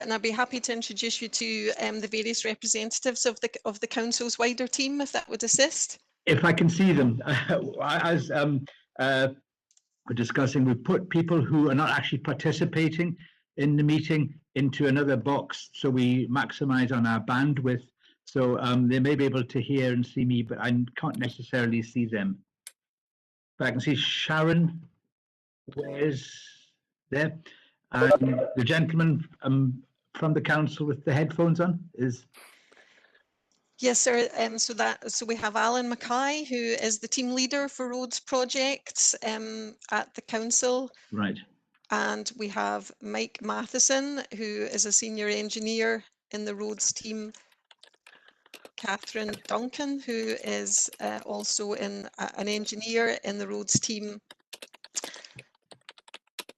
and I'd be happy to introduce you to the various representatives of the council's wider team, if that would assist. If I can see them, as we're discussing, we put people who are not actually participating in the meeting into another box, so we maximise on our bandwidth. So they may be able to hear and see me, but I can't necessarily see them. But I can see Sharon Ware's there, and the gentleman from the council with the headphones on is. Yes, sir. So we have Alan Mackay, who is the team leader for roads projects at the council. Right. And we have Mike Matheson, who is a senior engineer in the roads team. Catherine Duncan, who is also an engineer in the roads team.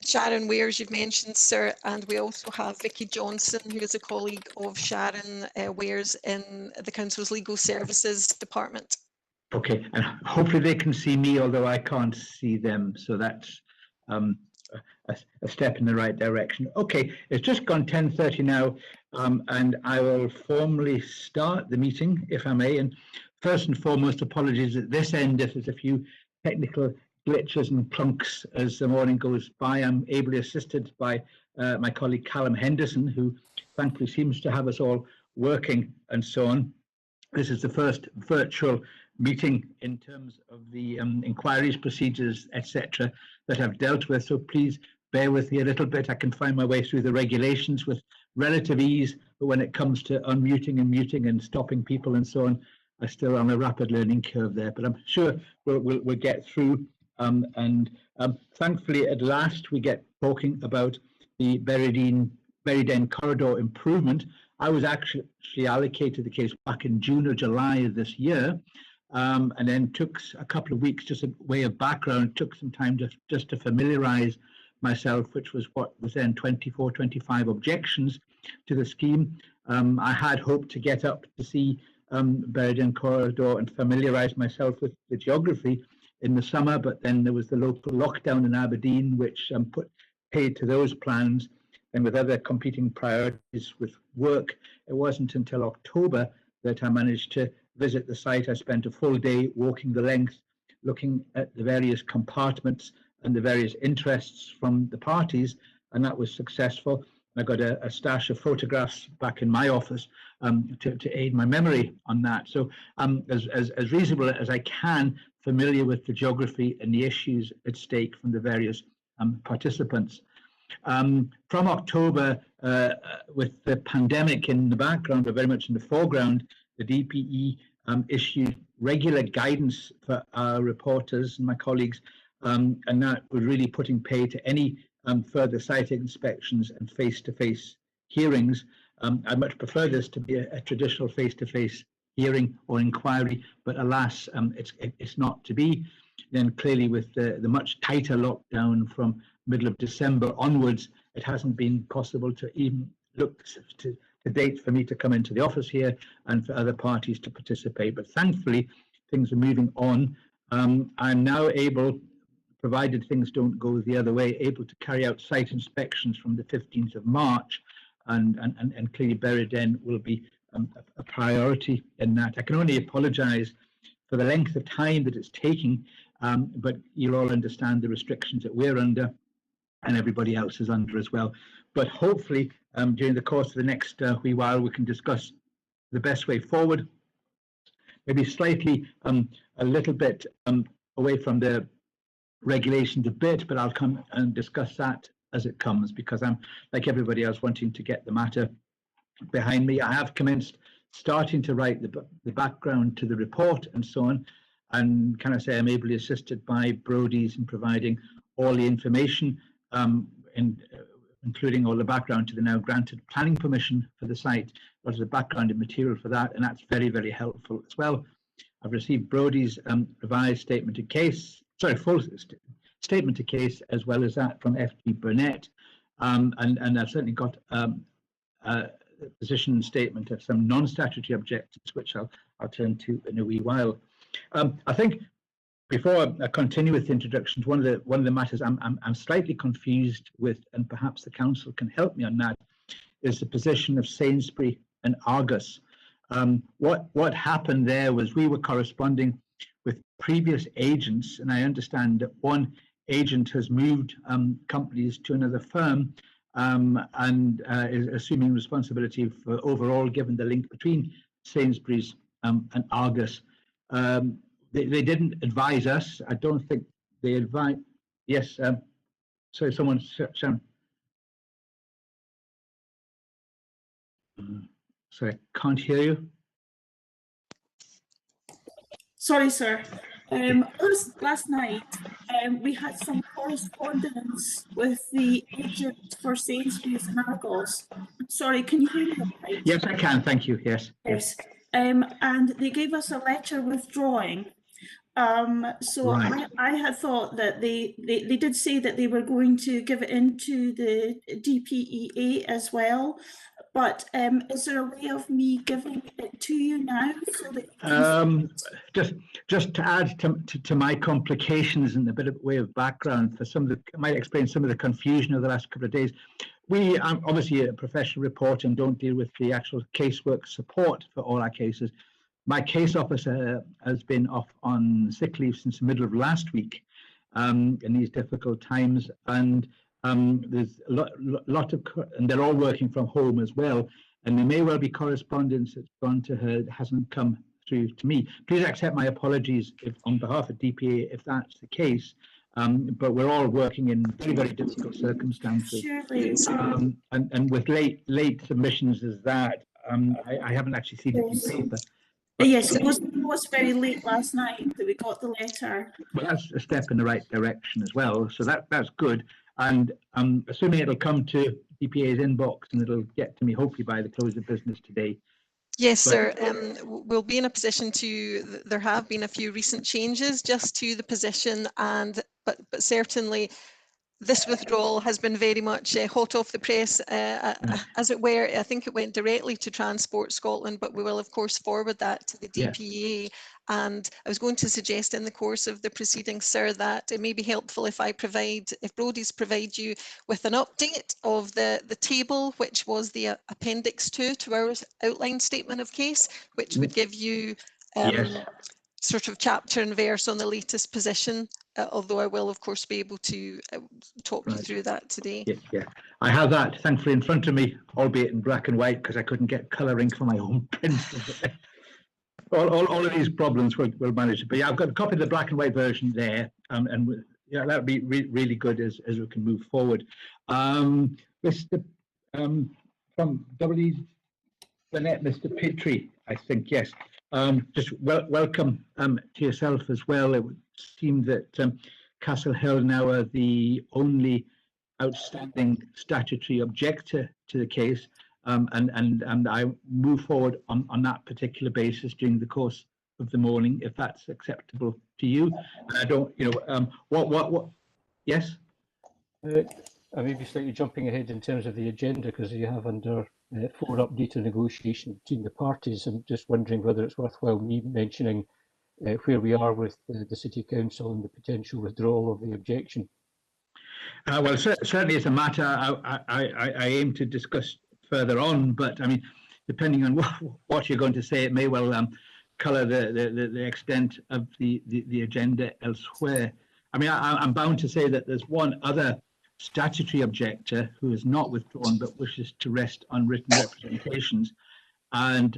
Sharon Wares, you've mentioned, sir, and we also have Vicky Johnson, who is a colleague of Sharon Wares in the council's legal services department. Okay, and hopefully they can see me, although I can't see them. So that's a step in the right direction. Okay, it's just gone 10:30 now, and I will formally start the meeting, if I may. And first and foremost, apologies at this end if there's a few technical glitches and clunks as the morning goes by. I'm ably assisted by my colleague Callum Henderson, who thankfully seems to have us all working and so on. This is the first virtual meeting in terms of the inquiries, procedures, etc. that I've dealt with, so please bear with me a little bit. I can find my way through the regulations with relative ease, but when it comes to unmuting and muting and stopping people and so on, I'm still on a rapid learning curve there, but I'm sure we'll get through. Thankfully, at last, we get talking about the Berrydene corridor improvement. I was actually allocated the case back in June or July of this year, and then took a couple of weeks, just a way of background, took some time just to familiarise myself, which was what was then 24, 25 objections to the scheme. I had hoped to get up to see Berrydene corridor and familiarise myself with the geography in the summer, but then there was the local lockdown in Aberdeen, which put paid to those plans. And with other competing priorities with work, it wasn't until October that I managed to visit the site. I spent a full day walking the length, looking at the various compartments and the various interests from the parties, and that was successful. I got a stash of photographs back in my office to aid my memory on that. So as reasonable as I can, familiar with the geography and the issues at stake from the various participants. From October, with the pandemic in the background, or very much in the foreground, the DPE issued regular guidance for our reporters and my colleagues, and that was really putting pay to any further site inspections and face-to-face hearings. I'd much prefer this to be a traditional face-to-face hearing or inquiry, but alas, it's not to be. Then clearly with the much tighter lockdown from middle of December onwards, it hasn't been possible to even look to date for me to come into the office here and for other parties to participate. But thankfully, things are moving on. I'm now able, provided things don't go the other way, able to carry out site inspections from the 15th of March, and clearly Berrydene will be a priority in that. I can only apologise for the length of time that it's taking, but you'll all understand the restrictions that we're under and everybody else is under as well. But hopefully during the course of the next wee while we can discuss the best way forward, maybe slightly a little bit away from the regulations a bit, but I'll come and discuss that as it comes, because I'm, like everybody else, wanting to get the matter behind me. I have commenced starting to write the background to the report and so on, and can I say I'm ably assisted by Brodie's in providing all the information, including all the background to the now granted planning permission for the site, lots of background and material for that, and that's very, very helpful as well. I've received Brodie's revised statement of case, sorry, full statement of case, as well as that from FD Burnett, and I've certainly got a position statement of some non-statutory objectives, which I'll turn to in a wee while. I think before I continue with the introductions, one of the matters I'm slightly confused with, and perhaps the council can help me on that, is the position of Sainsbury and Argos. What happened there was we were corresponding with previous agents, and I understand that one agent has moved companies to another firm and is assuming responsibility for overall, given the link between Sainsbury's and Argos. They didn't advise us. I don't think they advised. Yes. Sorry, someone. Sorry, can't hear you. Sorry, sir. Last night, we had some correspondence with the agent for Sainsbury's and Argos. Sorry, can you hear me right? Yes, I can. Thank you. Yes. Yes. And they gave us a letter withdrawing. So right. I had thought that they did say that they were going to give it into the DPEA as well. But is there a way of me giving it to you now? So that just to add to my complications and a bit of way of background for some of the, might explain some of the confusion of the last couple of days. We are obviously a professional reporter and don't deal with the actual casework support for all our cases. My case officer has been off on sick leave since the middle of last week in these difficult times, and there's a lot of, and they're all working from home as well, and there may well be correspondence that's gone to her that hasn't come through to me. Please accept my apologies on behalf of DPA if that's the case, but we're all working in very, very difficult circumstances. And with late submissions as that, I haven't actually seen it in paper. Yes, it was very late last night that we got the letter. Well, that's a step in the right direction as well, so that's good. And I'm assuming it'll come to DPA's inbox and it'll get to me hopefully by the close of business today. Yes, sir. We'll be in a position to, there have been a few recent changes just to the position, and but certainly this withdrawal has been very much hot off the press, as it were. I think it went directly to Transport Scotland, but we will of course forward that to the DPA. And I was going to suggest in the course of the proceedings, sir, that it may be helpful if Brodie's provide you with an update of the table, which was the Appendix 2 to our outline statement of case, which would give you sort of chapter and verse on the latest position, although I will of course be able to talk you through that today. Yeah, I have that thankfully in front of me, albeit in black and white because I couldn't get colouring for my own pencil. all of these problems we'll manage. But yeah, I've got a copy of the black and white version there, and yeah, that would be really good as we can move forward. Mr. From W. Burnett, Mr. Petrie, I think, yes. Just welcome to yourself as well. It would seem that Castle Hill now are the only outstanding statutory objector to the case, and I move forward on that particular basis during the course of the morning, if that's acceptable to you. I don't, what? Yes. I may be slightly jumping ahead in terms of the agenda because you have under 4 update of negotiation between the parties. I'm just wondering whether it's worthwhile me mentioning where we are with the City Council and the potential withdrawal of the objection. Well, certainly it's a matter I aim to discuss further on, but I mean, depending on what you're going to say, it may well colour the extent of the agenda elsewhere. I mean, I'm bound to say that there's one other statutory objector who is not withdrawn but wishes to rest on written representations, and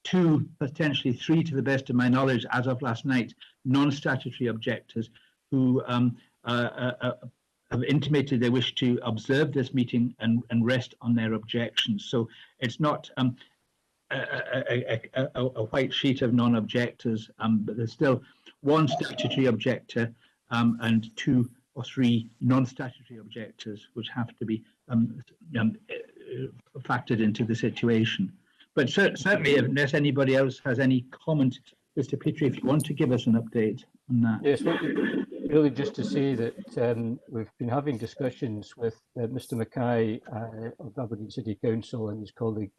2, potentially 3 to the best of my knowledge as of last night, non-statutory objectors who have intimated they wish to observe this meeting and rest on their objections. So it's not a white sheet of non-objectors, but there's still 1 statutory objector and 2 or 3 non-statutory objectors which have to be factored into the situation. But certainly, unless anybody else has any comment, Mr. Petrie, if you want to give us an update on that. Yes, really just to say that we've been having discussions with Mr. Mackay of Aberdeen City Council and his colleague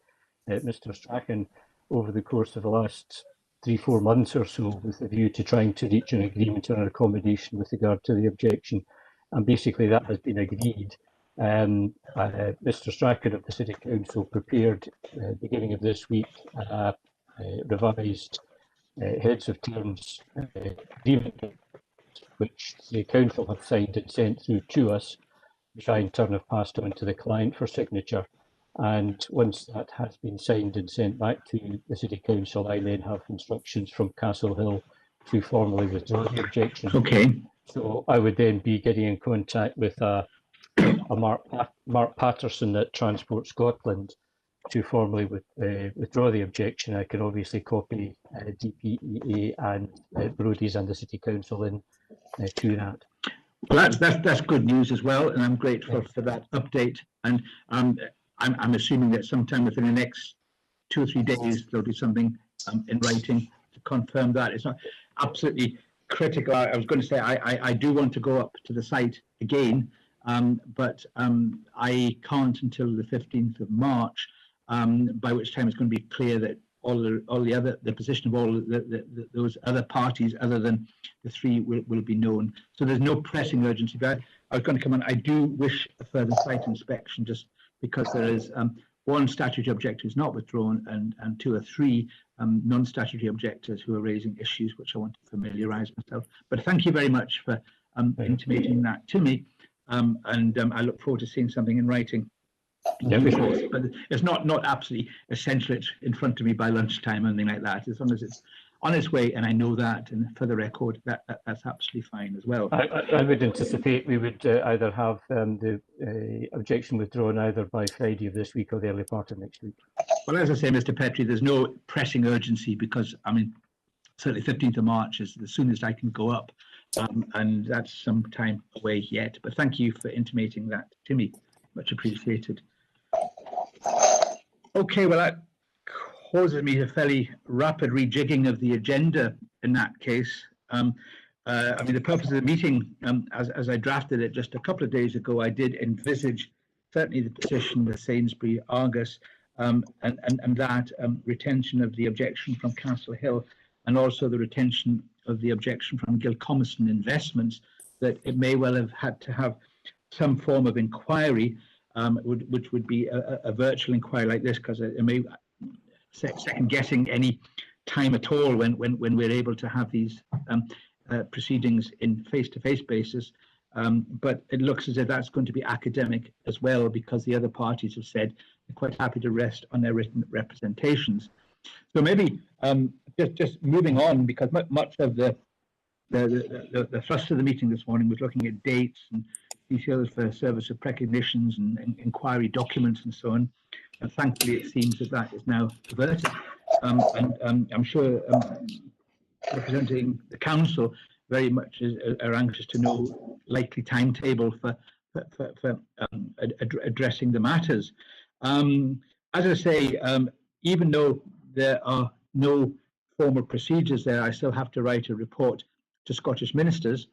Mr. Strachan over the course of the last 3-4 months or so, with a view to trying to reach an agreement or an accommodation with regard to the objection, and basically that has been agreed. Mr. Strachan of the City Council prepared, beginning of this week, revised heads of terms agreement, which the council have signed and sent through to us, which I in turn have passed on to the client for signature. And once that has been signed and sent back to the City Council, I then have instructions from Castle Hill to formally withdraw the objection. Okay. So I would then be getting in contact with a Mark Patterson at Transport Scotland to formally withdraw the objection. I can obviously copy DPEA and Brodie's and the City Council in to that. Well, that's good news as well, and I'm grateful for that update. And I'm assuming that sometime within the next 2 or 3 days there'll be something in writing to confirm that. It's not absolutely critical. I was going to say I do want to go up to the site again, but I can't until the 15th of March, by which time it's going to be clear that the position of all those other parties other than the 3 will be known. So there's no pressing urgency. But I was going to come on. I do wish a further site inspection, just because there is 1 statutory objector who's not withdrawn and 2 or 3 non-statutory objectors who are raising issues which I want to familiarise myself. But thank you very much for intimating that to me, and I look forward to seeing something in writing. Yeah, but it's not absolutely essential it's in front of me by lunchtime or anything like that. As long as it's on its way and I know that, and for the record, that's absolutely fine as well. I would anticipate we would either have the objection withdrawn either by Friday of this week or the early part of next week. Well, as I say, Mr. Petrie, there's no pressing urgency because, I mean, certainly 15th of March is the soonest I can go up, and that's some time away yet. But thank you for intimating that to me. Much appreciated. Okay, well, that causes me a fairly rapid rejigging of the agenda in that case. I mean, the purpose of the meeting, as I drafted it just a couple of days ago, I did envisage certainly the position of Sainsbury Argus and that retention of the objection from Castle Hill, and also the retention of the objection from Gilcomiston Investments, that it may well have had to have some form of inquiry, which would be a virtual inquiry like this, because it may second guessing any time at all when we're able to have these proceedings in face-to-face basis. But it looks as if that's going to be academic as well, because the other parties have said they're quite happy to rest on their written representations. So maybe just moving on, because much of the thrust of the meeting this morning was looking at dates and details for service of precognitions and inquiry documents and so on. And thankfully, it seems that is now averted. And I'm sure representing the council very much are anxious to know likely timetable for addressing the matters. As I say, even though there are no formal procedures there, I still have to write a report to Scottish ministers,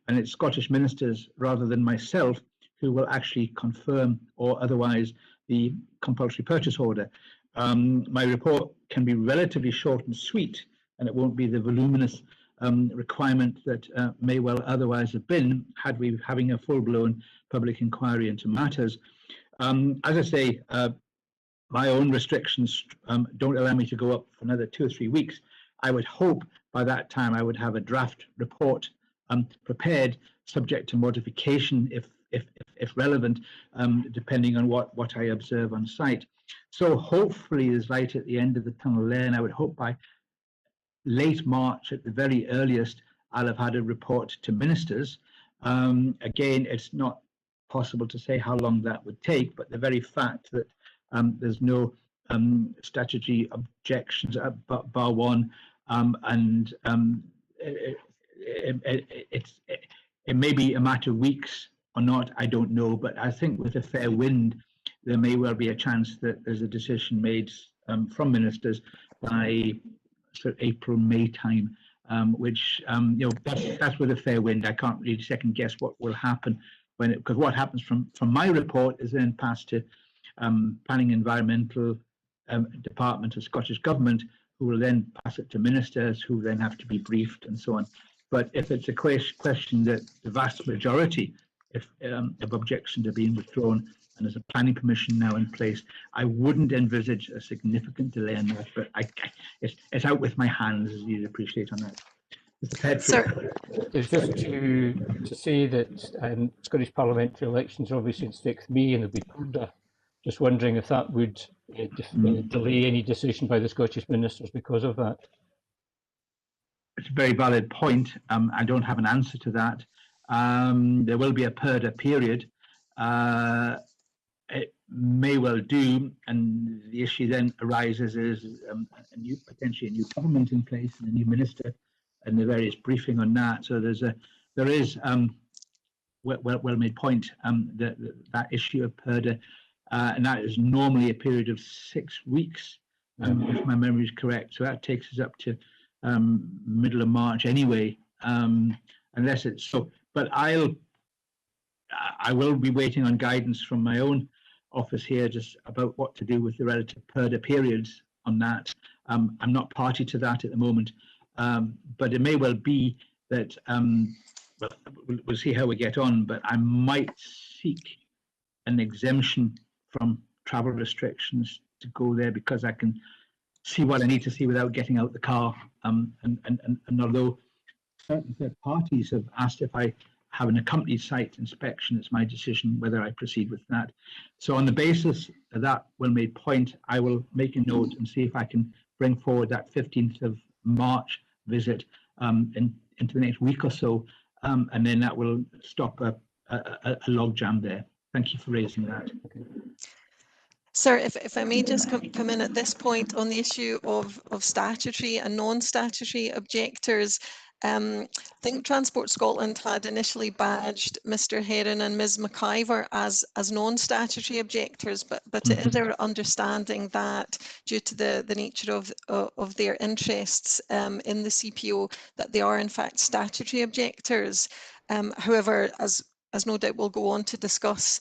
and it's Scottish ministers rather than myself who will actually confirm or otherwise the compulsory purchase order. My report can be relatively short and sweet, and it won't be the voluminous requirement that may well otherwise have been had we having a full-blown public inquiry into matters. As I say, my own restrictions don't allow me to go up for another 2 or 3 weeks. I would hope by that time I would have a draft report prepared, subject to modification if relevant, depending on what I observe on site. So hopefully there's light at the end of the tunnel there, and I would hope by late March at the very earliest I'll have had a report to ministers. Again, it's not possible to say how long that would take, but the very fact that there's no statutory objections bar one, and it may be a matter of weeks or not, I don't know, but I think with a fair wind there may well be a chance that there's a decision made from ministers by sort of April, May time, which that's with a fair wind. I can't really second guess what will happen because what happens from my report is then passed to Planning Environmental Department of Scottish Government, who will then pass it to ministers, who then have to be briefed and so on. But if it's a question that the vast majority if objections are being withdrawn and there's a planning permission now in place, I wouldn't envisage a significant delay on that, but it's out with my hands, as you'd appreciate on that. Mr. Petrie. Sir. It's just to say that Scottish parliamentary elections are obviously in 6th May and there'll be Purda. Just wondering if that would delay any decision by the Scottish ministers because of that. It's a very valid point. I don't have an answer to that. There will be a Purda period. It may well do, and the issue then arises is potentially a new government in place and a new minister, and the various briefing on that. So there is well made point that issue of Purda, and that is normally a period of 6 weeks, if my memory is correct. So that takes us up to middle of March anyway, unless it's so. But I will be waiting on guidance from my own office here just about what to do with the relative Purda periods on that. I'm not party to that at the moment, but it may well be that well, we'll see how we get on, but I might seek an exemption from travel restrictions to go there because I can see what I need to see without getting out the car. And although certain third parties have asked if I have an accompanied site inspection, it's my decision whether I proceed with that. So on the basis of that well-made point, I will make a note and see if I can bring forward that 15th of March visit into the next week or so, and then that will stop a logjam there. Thank you for raising that. Sir, if I may just come in at this point on the issue of statutory and non-statutory objectors. I think Transport Scotland had initially badged Mr. Heron and Ms. McIver as non-statutory objectors, but it is our understanding that due to the nature of their interests in the CPO, that they are in fact statutory objectors. However, as no doubt we'll go on to discuss,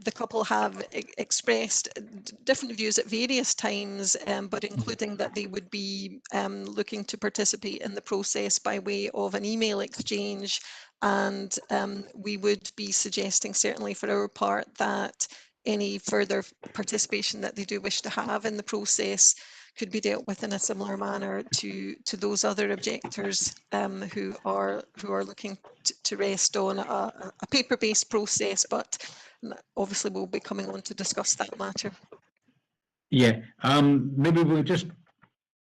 the couple have expressed different views at various times, but including that they would be looking to participate in the process by way of an email exchange. And we would be suggesting, certainly for our part, that any further participation that they do wish to have in the process could be dealt with in a similar manner to those other objectors who are looking to rest on a paper-based process, but obviously we'll be coming on to discuss that matter. Yeah, maybe we'll just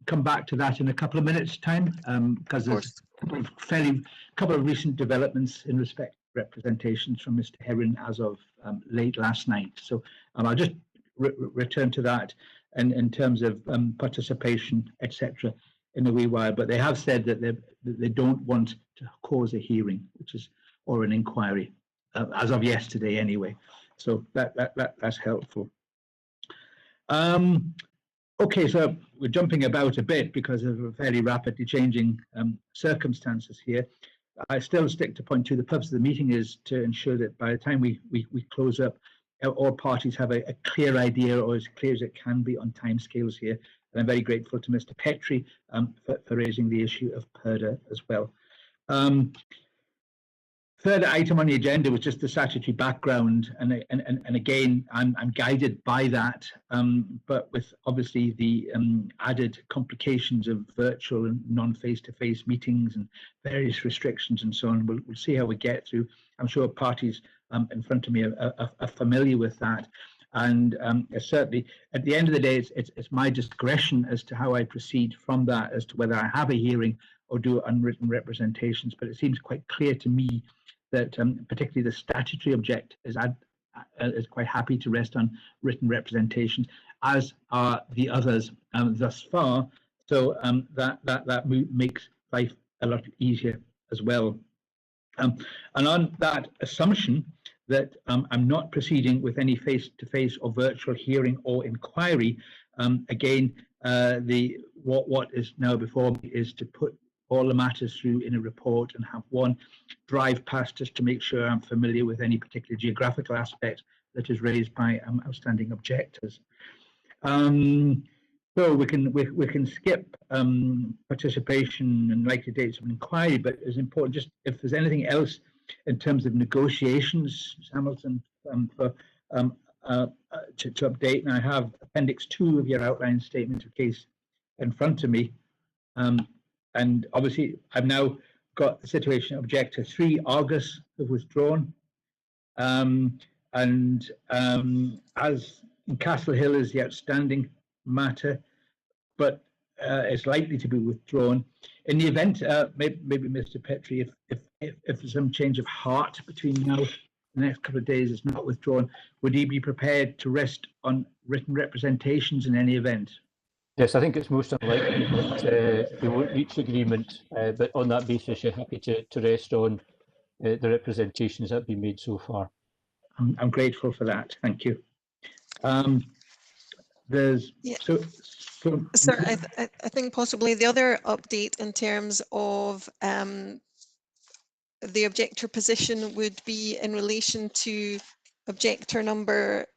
come back to that in a couple of minutes' time, because there's a couple of recent developments in respect to representations from Mr. Heron as of late last night. So I'll just return to that in terms of participation, etc., in a wee while. But they have said that they don't want to cause a hearing, or an inquiry, as of yesterday anyway. So that's helpful. Okay, so we're jumping about a bit because of fairly rapidly changing circumstances here. I still stick to point 2. The purpose of the meeting is to ensure that by the time we close up, all parties have a clear idea, or as clear as it can be, on timescales here. And I'm very grateful to Mr. Petrie for raising the issue of Purda as well. Third item on the agenda was just the statutory background, and again, I'm guided by that, but with obviously the added complications of virtual and non-face-to-face meetings and various restrictions and so on. We'll see how we get through. I'm sure parties in front of me are familiar with that, and certainly at the end of the day, it's my discretion as to how I proceed from that, as to whether I have a hearing or do unwritten representations. But it seems quite clear to me that particularly the statutory object is quite happy to rest on written representations, as are the others thus far. So that makes life a lot easier as well. And on that assumption that I'm not proceeding with any face-to-face or virtual hearing or inquiry, again, what is now before me is to put all the matters through in a report and have one drive past us to make sure I'm familiar with any particular geographical aspect that is raised by outstanding objectors. So we can skip participation and likely dates of inquiry, but it's important just if there's anything else in terms of negotiations, Ms. Hamilton, for to update. And I have Appendix 2 of your outline statement of case in front of me, and obviously I've now got the situation. Objector 3, Argus, have withdrawn, and as in Castle Hill is the outstanding matter, but it's likely to be withdrawn. In the event, maybe Mr. Petrie, if there's some change of heart between now and the next couple of days, it's not withdrawn, would he be prepared to rest on written representations in any event? Yes, I think it's most unlikely that we won't reach agreement, but on that basis, you're happy to rest on the representations that have been made so far. I'm grateful for that. Thank you. There's Sir, I think possibly the other update in terms of the objector position would be in relation to objector number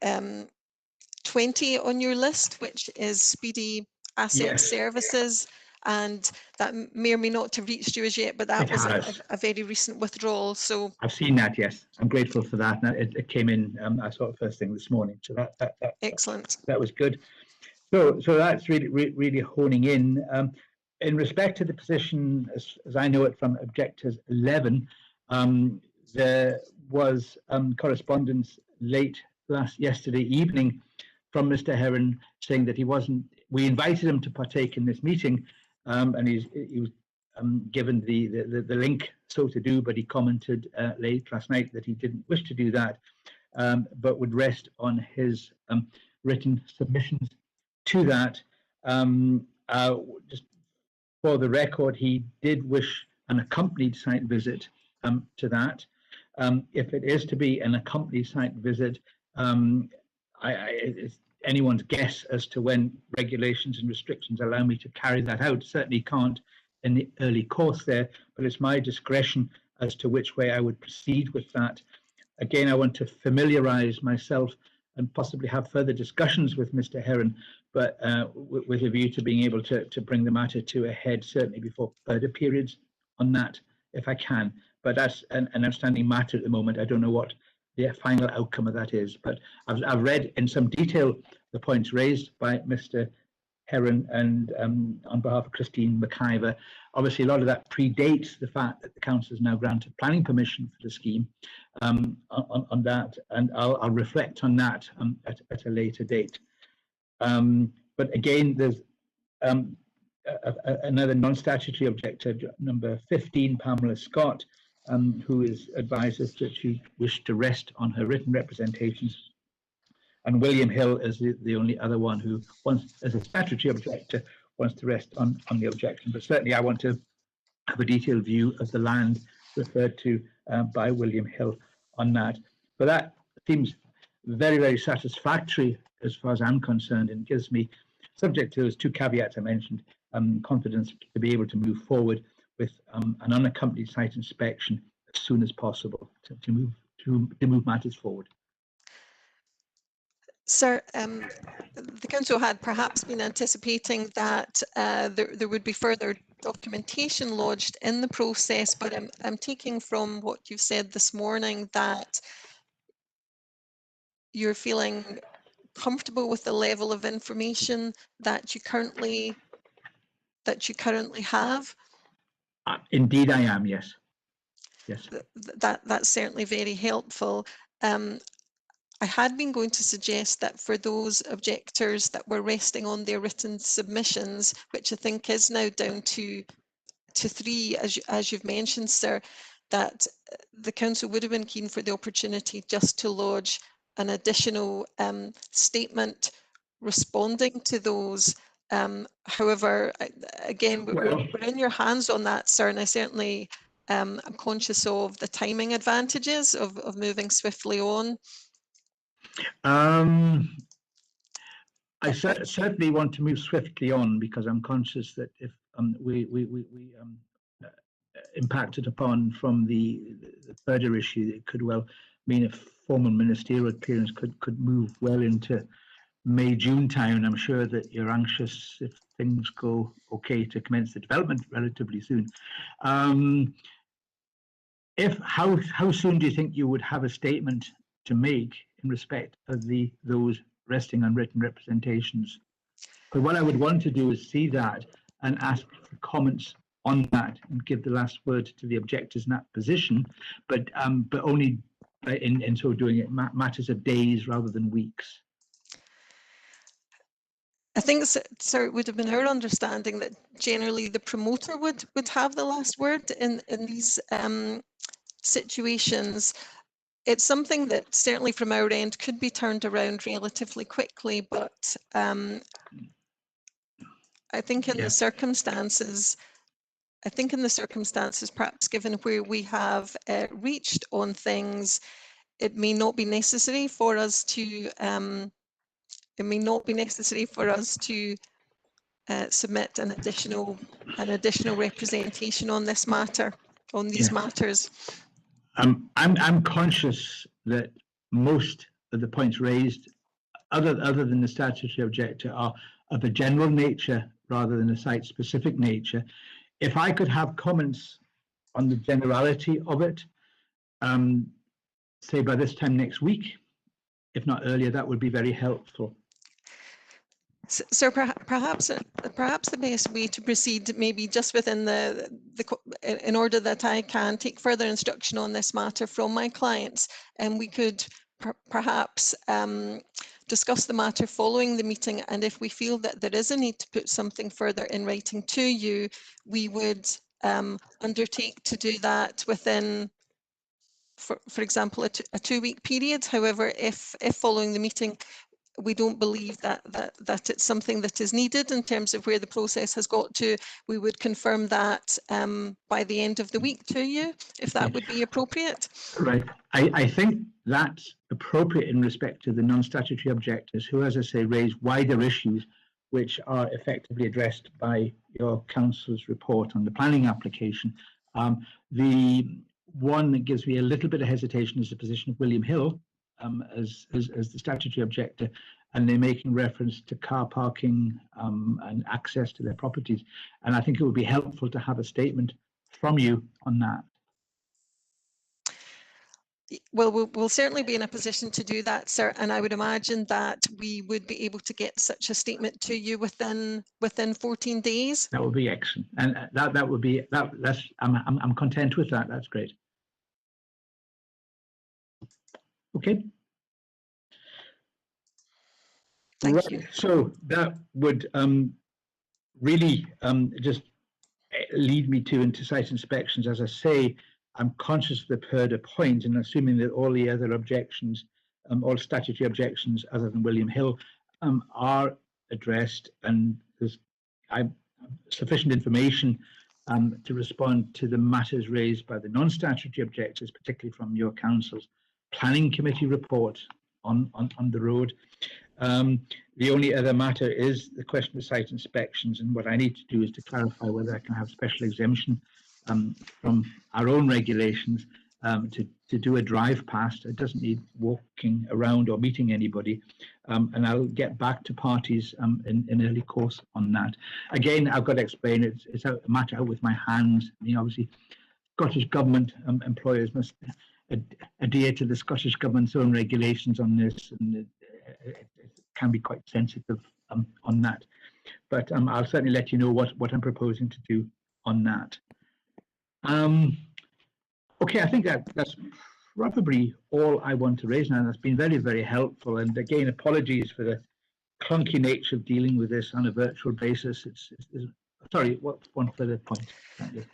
20 on your list, which is Speedy Asset Services, and that may or may not have reached you as yet, but that was a very recent withdrawal. So I've seen that. Yes, I'm grateful for that. It came in. I saw it first thing this morning, so that excellent. That was good. So that's really honing in. In respect to the position, as I know it from objectors 11, there was correspondence late yesterday evening from Mr. Heron saying that he wasn't. We invited him to partake in this meeting, and he was given the link so to do, but he commented late last night that he didn't wish to do that, but would rest on his written submissions to that. Just for the record, he did wish an accompanied site visit to that. If it is to be an accompanied site visit, it's anyone's guess as to when regulations and restrictions allow me to carry that out. Certainly can't in the early course there, but it's my discretion as to which way I would proceed with that. Again, I want to familiarise myself and possibly have further discussions with Mr. Heron, but with a view to being able to bring the matter to a head, certainly before further periods on that, if I can. But that's an outstanding matter at the moment. I don't know what the final outcome of that is, but I've read in some detail the points raised by Mr. Heron and on behalf of Christine McIver. Obviously, a lot of that predates the fact that the council has now granted planning permission for the scheme on that, and I'll reflect on that at a later date. But again, there's another non-statutory objector, number 15, Pamela Scott, who is advised us that she wished to rest on her written representations. And William Hill is the only other one who wants, as a statutory objector, wants to rest on the objection. But certainly I want to have a detailed view of the land referred to by William Hill on that. But that seems very, very satisfactory as far as I'm concerned, and gives me, subject to those two caveats I mentioned, confidence to be able to move forward with an unaccompanied site inspection as soon as possible to move matters forward. Sir, the council had perhaps been anticipating that there would be further documentation lodged in the process, but I'm taking from what you've said this morning that you're feeling comfortable with the level of information that you currently have. Indeed, I am. Yes. Yes. That's certainly very helpful. I had been going to suggest that for those objectors that were resting on their written submissions, which I think is now down to 3, as you've mentioned, sir, that the council would have been keen for the opportunity just to lodge an additional statement responding to those. However, again, we're in your hands on that, sir, and I certainly am conscious of the timing advantages of moving swiftly on. I certainly want to move swiftly on because I'm conscious that if we impacted upon from the further issue, it could well mean a formal ministerial clearance could move well into May, June time. I'm sure that you're anxious, if things go okay, to commence the development relatively soon. How soon do you think you would have a statement to make in respect of those resting on written representations? But what I would want to do is see that and ask for comments on that and give the last word to the objectors in that position, but only in so doing it matters of days rather than weeks. I think, sir, it would have been our understanding that generally the promoter would have the last word in these situations. It's something that certainly from our end could be turned around relatively quickly, but I think in the circumstances, perhaps given where we have reached on things, it may not be necessary for us to submit an additional representation on this matter, on these matters. I'm conscious that most of the points raised, other than the statutory objector, are of a general nature rather than a site-specific nature. If I could have comments on the generality of it, say by this time next week, if not earlier, that would be very helpful. So perhaps the best way to proceed, maybe just within in order that I can take further instruction on this matter from my clients, and we could perhaps discuss the matter following the meeting, and if we feel that there is a need to put something further in writing to you, we would undertake to do that within, for example, a 2-week period. However, if following the meeting we don't believe that it's something that is needed in terms of where the process has got to, we would confirm that by the end of the week to you, if that would be appropriate. Right. I think that's appropriate in respect to the non-statutory objectors who, as I say, raise wider issues which are effectively addressed by your council's report on the planning application. The one that gives me a little bit of hesitation is the position of William Hill as the statutory objector, and they're making reference to car parking and access to their properties. And I think it would be helpful to have a statement from you on that. Well, we'll certainly be in a position to do that, sir, and I would imagine that we would be able to get such a statement to you within 14 days. That would be excellent, and that would be that's I'm content with that. That's great. Okay. Thank you. So that would really just lead me into site inspections. As I say, I'm conscious of the Purder point, and assuming that all the other objections, all statutory objections other than William Hill, are addressed, and there's sufficient information to respond to the matters raised by the non-statutory objectors, particularly from your council's planning committee report on the road. The only other matter is the question of site inspections, and what I need to do is to clarify whether I can have special exemption from our own regulations to do a drive past. It doesn't need walking around or meeting anybody, and I'll get back to parties in early course on that. Again, I've got to explain it's a matter out with my hands. I mean, obviously, Scottish Government employers must adhere to the Scottish Government's own regulations on this, and it can be quite sensitive on that. But I'll certainly let you know what I'm proposing to do on that. Okay, I think that's probably all I want to raise now. That's been very, very helpful. And again, apologies for the clunky nature of dealing with this on a virtual basis. Sorry, one further point?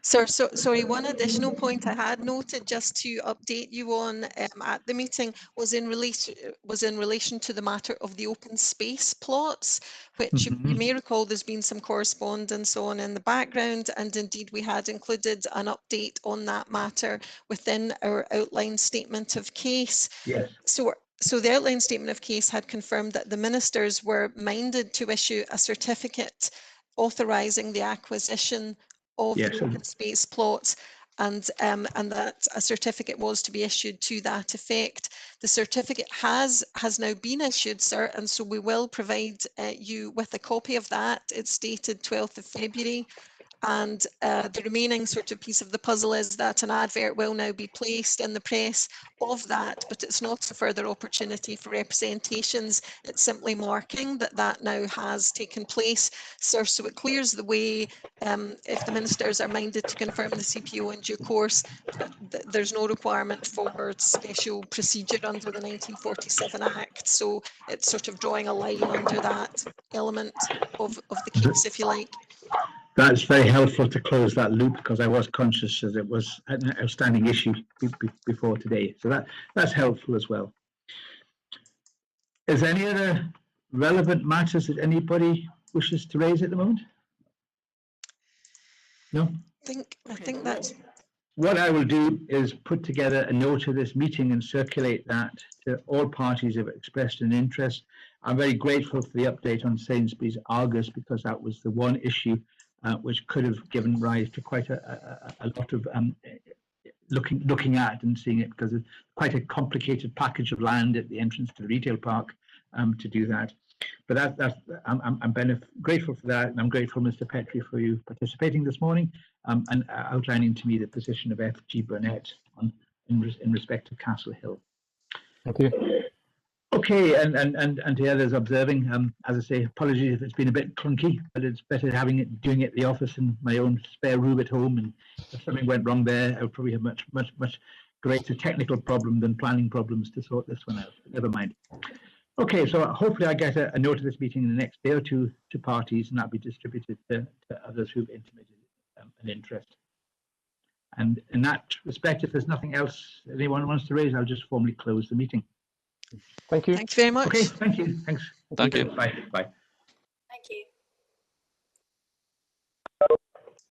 Sir, sorry, one additional point I had noted just to update you on at the meeting was in relation to the matter of the open space plots, which you may recall there's been some correspondence on in the background, and indeed we had included an update on that matter within our outline statement of case. Yes. So the outline statement of case had confirmed that the ministers were minded to issue a certificate authorising the acquisition of the open space plots. and that a certificate was to be issued to that effect. The certificate has now been issued, sir, and so we will provide you with a copy of that. It's dated 12th of February. And the remaining sort of piece of the puzzle is that an advert will now be placed in the press of that, but it's not a further opportunity for representations. It's simply marking that that now has taken place, sir, so it clears the way if the ministers are minded to confirm the CPO in due course. There's no requirement for special procedure under the 1947 Act, so it's sort of drawing a line under that element of the case, if you like. That's very helpful to close that loop, because I was conscious that it was an outstanding issue before today. So that's helpful as well. Is there any other relevant matters that anybody wishes to raise at the moment? No? I think that's... What I will do is put together a note of this meeting and circulate that to all parties who have expressed an interest. I'm very grateful for the update on Sainsbury's Argos, because that was the one issue which could have given rise to quite a lot of looking at and seeing it, because it's quite a complicated package of land at the entrance to the retail park to do that. But I'm grateful for that, and I'm grateful, Mr. Petrie, for you participating this morning and outlining to me the position of FG Burnett in respect of Castle Hill. Thank you. Okay, and to the others observing, as I say, apologies if it's been a bit clunky, but it's better doing it at the office in my own spare room at home. And if something went wrong there, I would probably have much greater technical problem than planning problems to sort this one out. But never mind. Okay, so hopefully I get a note of this meeting in the next day or two to parties, and that'll be distributed to others who've intimated an interest. And in that respect, if there's nothing else anyone wants to raise, I'll just formally close the meeting. Thank you. Thank you very much. Okay, thank you. Thanks. Thank you. Bye. Bye.